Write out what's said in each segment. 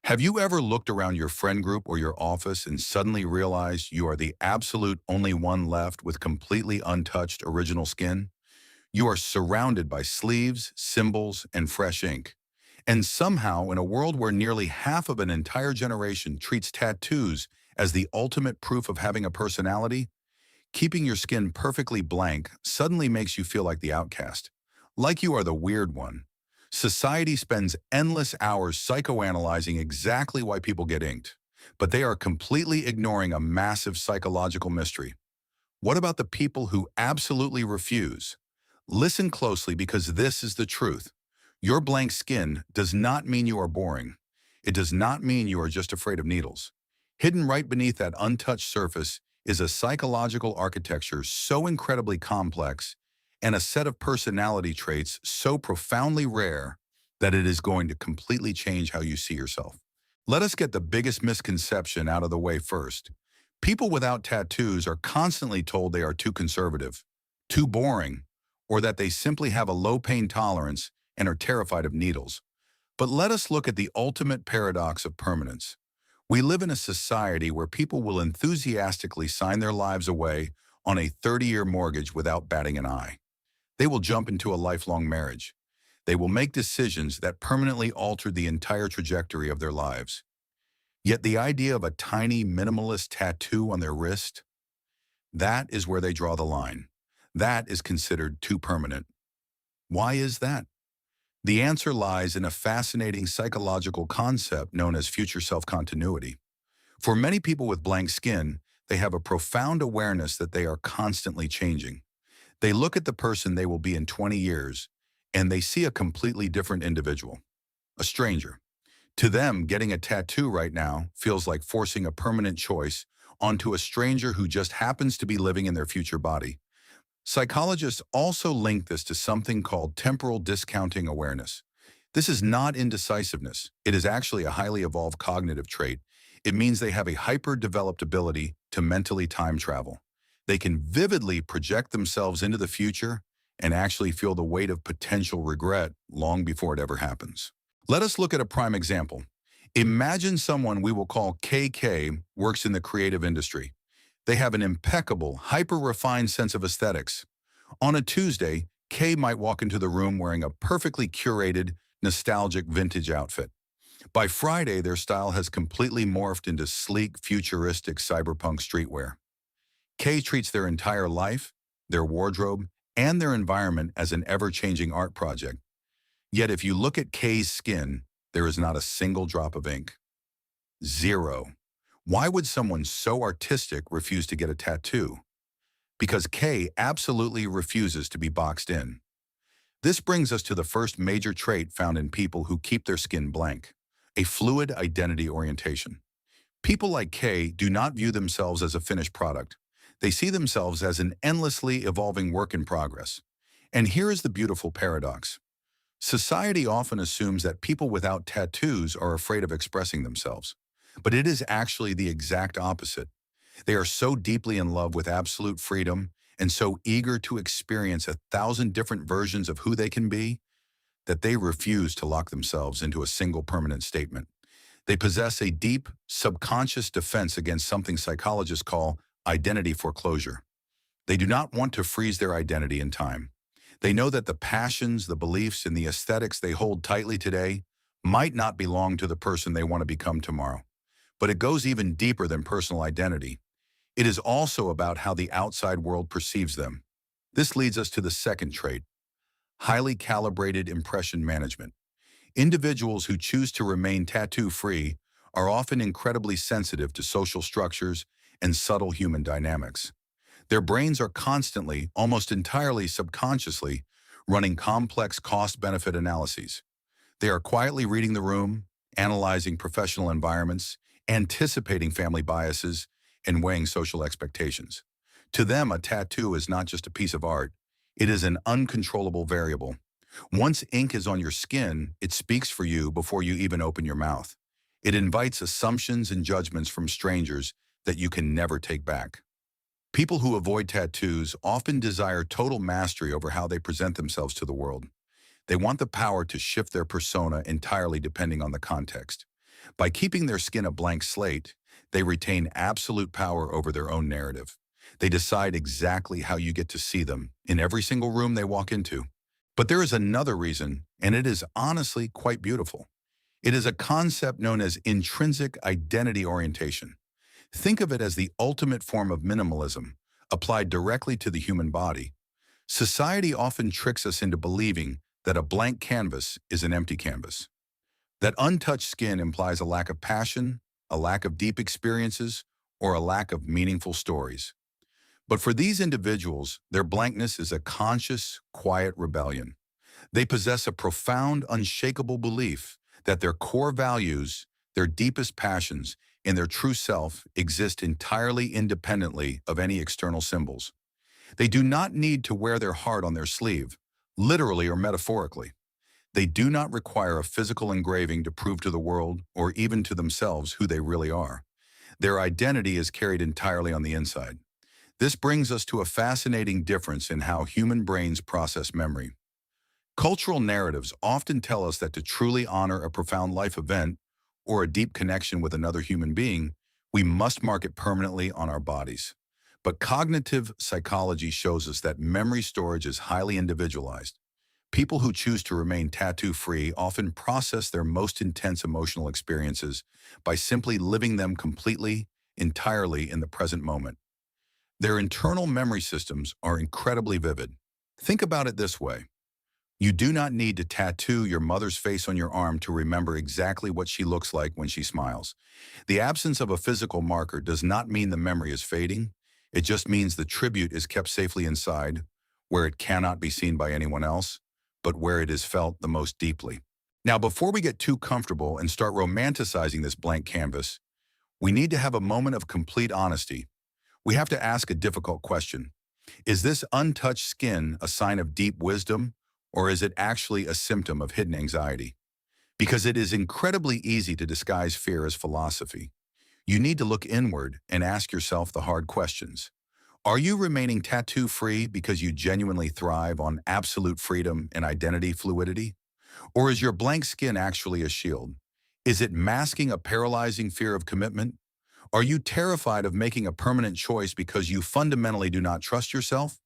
Have you ever looked around your friend group or your office and suddenly realized you are the absolute only one left with completely untouched original skin? You are surrounded by sleeves, symbols, and fresh ink. And somehow, in a world where nearly half of an entire generation treats tattoos as the ultimate proof of having a personality, keeping your skin perfectly blank suddenly makes you feel like the outcast, like you are the weird one. Society spends endless hours psychoanalyzing exactly why people get inked, but they are completely ignoring a massive psychological mystery. What about the people who absolutely refuse? Listen closely because this is the truth. Your blank skin does not mean you are boring. It does not mean you are just afraid of needles. Hidden right beneath that untouched surface is a psychological architecture so incredibly complex and a set of personality traits so profoundly rare that it is going to completely change how you see yourself. Let us get the biggest misconception out of the way first. People without tattoos are constantly told they are too conservative, too boring, or that they simply have a low pain tolerance and are terrified of needles. But let us look at the ultimate paradox of permanence. We live in a society where people will enthusiastically sign their lives away on a 30-year mortgage without batting an eye. They will jump into a lifelong marriage. They will make decisions that permanently alter the entire trajectory of their lives. Yet the idea of a tiny minimalist tattoo on their wrist, that is where they draw the line. That is considered too permanent. Why is that? The answer lies in a fascinating psychological concept known as future self-continuity. For many people with blank skin, they have a profound awareness that they are constantly changing. They look at the person they will be in 20 years, and they see a completely different individual, a stranger. To them, getting a tattoo right now feels like forcing a permanent choice onto a stranger who just happens to be living in their future body. Psychologists also link this to something called temporal discounting awareness. This is not indecisiveness. It is actually a highly evolved cognitive trait. It means they have a hyper-developed ability to mentally time travel. They can vividly project themselves into the future and actually feel the weight of potential regret long before it ever happens. Let us look at a prime example. Imagine someone we will call KK works in the creative industry. They have an impeccable, hyper-refined sense of aesthetics. On a Tuesday, Kay might walk into the room wearing a perfectly curated, nostalgic vintage outfit. By Friday, their style has completely morphed into sleek, futuristic cyberpunk streetwear. Kay treats their entire life, their wardrobe, and their environment as an ever-changing art project. Yet if you look at Kay's skin, there is not a single drop of ink. Zero. Why would someone so artistic refuse to get a tattoo? Because Kay absolutely refuses to be boxed in. This brings us to the first major trait found in people who keep their skin blank, a fluid identity orientation. People like Kay do not view themselves as a finished product. They see themselves as an endlessly evolving work in progress. And here is the beautiful paradox. Society often assumes that people without tattoos are afraid of expressing themselves. But it is actually the exact opposite. They are so deeply in love with absolute freedom and so eager to experience 1,000 different versions of who they can be that they refuse to lock themselves into a single permanent statement. They possess a deep, subconscious defense against something psychologists call identity foreclosure. They do not want to freeze their identity in time. They know that the passions, the beliefs, and the aesthetics they hold tightly today might not belong to the person they want to become tomorrow. But it goes even deeper than personal identity. It is also about how the outside world perceives them. This leads us to the second trait, highly calibrated impression management. Individuals who choose to remain tattoo-free are often incredibly sensitive to social structures and subtle human dynamics. Their brains are constantly, almost entirely subconsciously, running complex cost-benefit analyses. They are quietly reading the room, analyzing professional environments, anticipating family biases, and weighing social expectations. To them, a tattoo is not just a piece of art. It is an uncontrollable variable. Once ink is on your skin, it speaks for you before you even open your mouth. It invites assumptions and judgments from strangers that you can never take back. People who avoid tattoos often desire total mastery over how they present themselves to the world. They want the power to shift their persona entirely depending on the context. By keeping their skin a blank slate, they retain absolute power over their own narrative. They decide exactly how you get to see them in every single room they walk into. But there is another reason, and it is honestly quite beautiful. It is a concept known as intrinsic identity orientation. Think of it as the ultimate form of minimalism, applied directly to the human body. Society often tricks us into believing that a blank canvas is an empty canvas. That untouched skin implies a lack of passion, a lack of deep experiences, or a lack of meaningful stories. But for these individuals, their blankness is a conscious, quiet rebellion. They possess a profound, unshakable belief that their core values, their deepest passions, and their true self exist entirely independently of any external symbols. They do not need to wear their heart on their sleeve, literally or metaphorically. They do not require a physical engraving to prove to the world or even to themselves who they really are. Their identity is carried entirely on the inside. This brings us to a fascinating difference in how human brains process memory. Cultural narratives often tell us that to truly honor a profound life event or a deep connection with another human being, we must mark it permanently on our bodies. But cognitive psychology shows us that memory storage is highly individualized. People who choose to remain tattoo-free often process their most intense emotional experiences by simply living them completely, entirely in the present moment. Their internal memory systems are incredibly vivid. Think about it this way. You do not need to tattoo your mother's face on your arm to remember exactly what she looks like when she smiles. The absence of a physical marker does not mean the memory is fading. It just means the tribute is kept safely inside, where it cannot be seen by anyone else, but where it is felt the most deeply. Now, before we get too comfortable and start romanticizing this blank canvas, we need to have a moment of complete honesty. We have to ask a difficult question. Is this untouched skin a sign of deep wisdom, or is it actually a symptom of hidden anxiety? Because it is incredibly easy to disguise fear as philosophy. You need to look inward and ask yourself the hard questions. Are you remaining tattoo-free because you genuinely thrive on absolute freedom and identity fluidity? Or is your blank skin actually a shield? Is it masking a paralyzing fear of commitment? Are you terrified of making a permanent choice because you fundamentally do not trust yourself?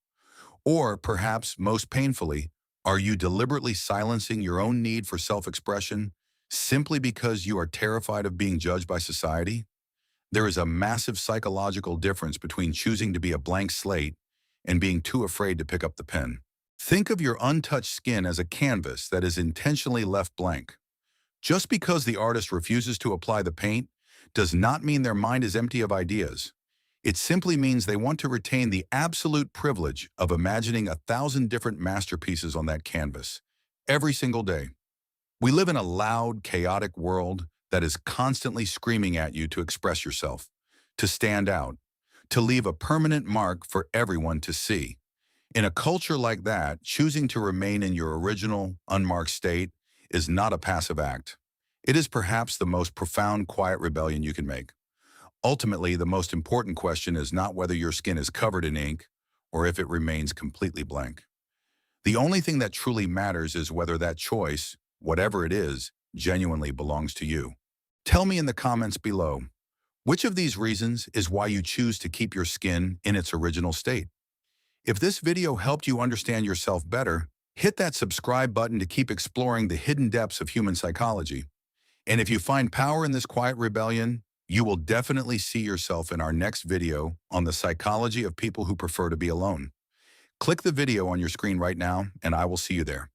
Or, perhaps most painfully, are you deliberately silencing your own need for self-expression simply because you are terrified of being judged by society? There is a massive psychological difference between choosing to be a blank slate and being too afraid to pick up the pen. Think of your untouched skin as a canvas that is intentionally left blank. Just because the artist refuses to apply the paint does not mean their mind is empty of ideas. It simply means they want to retain the absolute privilege of imagining 1,000 different masterpieces on that canvas, every single day. We live in a loud, chaotic world that is constantly screaming at you to express yourself, to stand out, to leave a permanent mark for everyone to see. In a culture like that, choosing to remain in your original, unmarked state is not a passive act. It is perhaps the most profound, quiet rebellion you can make. Ultimately, the most important question is not whether your skin is covered in ink or if it remains completely blank. The only thing that truly matters is whether that choice, whatever it is, genuinely belongs to you. Tell me in the comments below, which of these reasons is why you choose to keep your skin in its original state? If this video helped you understand yourself better, hit that subscribe button to keep exploring the hidden depths of human psychology. And if you find power in this quiet rebellion, you will definitely see yourself in our next video on the psychology of people who prefer to be alone. Click the video on your screen right now, and I will see you there.